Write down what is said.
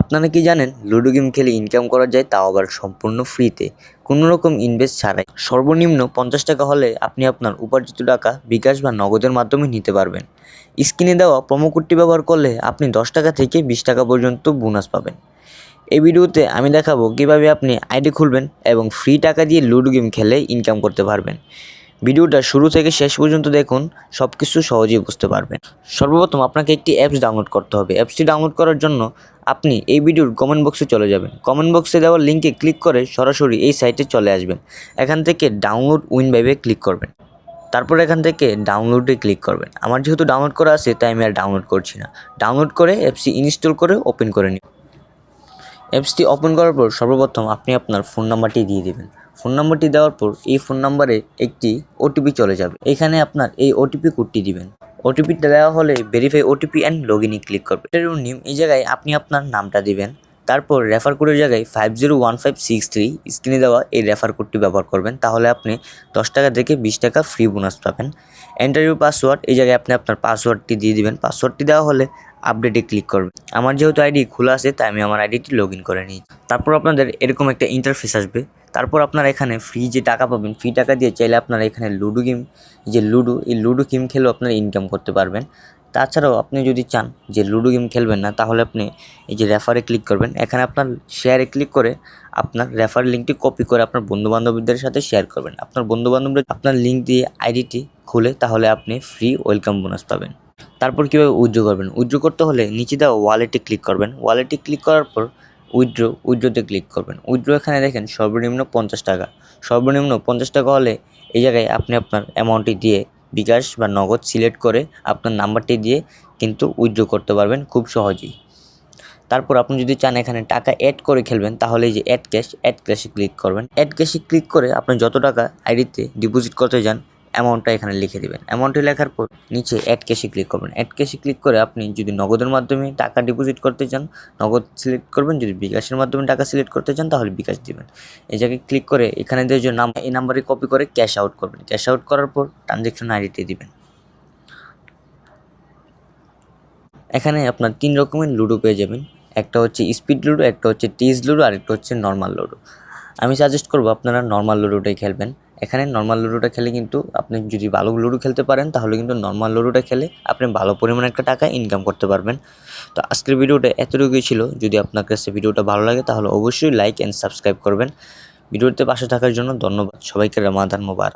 আপনারা কি জানেন লুডো গেম খেলে ইনকাম করা যায়, তাও আবার সম্পূর্ণ ফ্রিতে, কোনো রকম ইনভেস্ট ছাড়াই। সর্বনিম্ন 50 টাকা হলে আপনি আপনার উপার্জিত টাকা বিকাশ বা নগদের মাধ্যমে নিতে পারবেন। স্ক্রিনে দেওয়া প্রোমো কোডটি ব্যবহার করলে আপনি 10 টাকা থেকে 20 টাকা পর্যন্ত বোনাস পাবেন। এই ভিডিওতে আমি দেখাবো কিভাবে আপনি আইডি খুলবেন এবং ফ্রি টাকা দিয়ে লুডো গেম খেলে ইনকাম করতে পারবেন। ভিডিওটা শুরু থেকে শেষ পর্যন্ত দেখুন, সব কিছু সহজেই বুঝতে পারবেন। সর্বপ্রথম আপনাকে একটি অ্যাপস ডাউনলোড করতে হবে। অ্যাপসটি ডাউনলোড করার জন্য আপনি এই ভিডিওর কমেন্ট বক্সে চলে যাবেন। কমেন্ট বক্সে দেওয়া লিঙ্কে ক্লিক করে সরাসরি এই সাইটে চলে আসবেন। এখান থেকে ডাউনলোড উইন ভাইবে ক্লিক করবেন। তারপর এখান থেকে ডাউনলোডে ক্লিক করবেন। আমার যেহেতু ডাউনলোড করা আছে তাই আমি আর ডাউনলোড করছি না। ডাউনলোড করে অ্যাপসটি ইনস্টল করে ওপেন করে নিন। অ্যাপসটি ওপেন করার পর সর্বপ্রথম আপনি আপনার ফোন নাম্বারটি দিয়ে দেবেন। ফোন নাম্বারটি দেওয়ার পর এই ফোন নাম্বারে একটি ওটিপি চলে যাবে। এখানে আপনার এই ওটিপি কোডটি দিবেন। ওটিপিটা দেওয়া হলে ভেরিফাই ওটিপি অ্যান্ড লগ ইনে ক্লিক করবেন। এটার নিয়ম, এই জায়গায় আপনি আপনার নামটা দিবেন। তারপর রেফার কোডের জায়গায় 501563 স্ক্রিনে দেওয়া এই রেফার কোডটি ব্যবহার করবেন। তাহলে আপনি 10 টাকা থেকে 20 টাকা ফ্রি বোনাস পাবেন। এন্টার ইউর পাসওয়ার্ড, এই জায়গায় আপনি আপনার পাসওয়ার্ডটি দিয়ে দিবেন। পাসওয়ার্ডটি দেওয়া হলে আপডেটে ক্লিক করবেন। আমার যেহেতু আইডি খোলা আছে তাই আমি আমার আইডিটি লগ ইন করে নিই। তারপর আপনাদের এরকম একটা ইন্টারফেস আসবে। তারপর আপনারা এখানে ফ্রি যে টাকা পাবেন, ফ্রি টাকা দিয়ে চাইলে আপনারা এখানে লুডো গেম, এই লুডো গেম খেলেও আপনারা ইনকাম করতে পারবেন। তাছাড়াও আপনি যদি চান যে লুডো গেম খেলবেন না, তাহলে আপনি এই যে রেফারে ক্লিক করবেন। এখানে আপনার শেয়ারে ক্লিক করে আপনার রেফার লিঙ্কটি কপি করে আপনার বন্ধুবান্ধবদের সাথে শেয়ার করবেন। আপনার বন্ধুবান্ধবরা আপনার লিঙ্ক দিয়ে আইডিটি খুলে তাহলে আপনি ফ্রি ওয়েলকাম বোনাস পাবেন। তারপর কীভাবে উইথড্র করবেন? উইথড্র করতে হলে নিচে দেওয়া ওয়ালেটে ক্লিক করবেন। ওয়ালেটে ক্লিক করার পর উইথড্রোতে ক্লিক করবেন। উইথড্রো এখানে দেখেন সর্বনিম্ন 50 টাকা। সর্বনিম্ন 50 টাকা হলে এই জায়গায় আপনি আপনার অ্যামাউন্টটি দিয়ে বিকাশ বা নগদ সিলেক্ট করে আপনার নাম্বারটি দিয়ে কিন্তু উইথড্র করতে পারবেন খুব সহজেই। তারপর আপনি যদি চান এখানে টাকা অ্যাড করে খেলবেন, তাহলে এই যে অ্যাড ক্যাশে ক্লিক করবেন। অ্যাড ক্যাশে ক্লিক করে আপনি যত টাকা আইডিতে ডিপোজিট করতে যান অ্যামাউন্টটা এখানে লিখে দেবেন। অ্যামাউন্টটি লেখার পর নিচে অ্যাড ক্যাশে ক্লিক করবেন। অ্যাড ক্যাশে ক্লিক করে আপনি যদি নগদের মাধ্যমে টাকা ডিপোজিট করতে চান নগদ সিলেক্ট করবেন, যদি বিকাশের মাধ্যমে টাকা সিলেক্ট করতে চান তাহলে বিকাশ দিবেন। এই জায়গায় ক্লিক করে এখানে দিয়ে যে নাম, এই নাম্বারে কপি করে ক্যাশ আউট করবেন। ক্যাশ আউট করার পর ট্রানজ্যাকশন আইডিটি দিবেন। এখানে আপনার 3 রকমের লুডো পেয়ে যাবেন। একটা হচ্ছে স্পিড লুডো, একটা হচ্ছে টিজ লুডো, আর একটা হচ্ছে নর্মাল লুডো। আমি সাজেস্ট করবো আপনারা নর্মাল লুডোটাই খেলবেন। এখানে নর্মাল লুডোটা খেলে কিন্তু আপনি যদি ভালো লুডো খেলতে পারেন তাহলে কিন্তু নর্মাল লুডোটা খেলে আপনি ভালো পরিমাণে একটা টাকা ইনকাম করতে পারবেন। তো আজকের ভিডিওটা এতটুকুই ছিল। যদি আপনার কাছে ভিডিওটা ভালো লাগে তাহলে অবশ্যই লাইক অ্যান্ড সাবস্ক্রাইব করবেন। ভিডিওতে পাশে থাকার জন্য ধন্যবাদ। সবাইকে রমাদান মোবারক।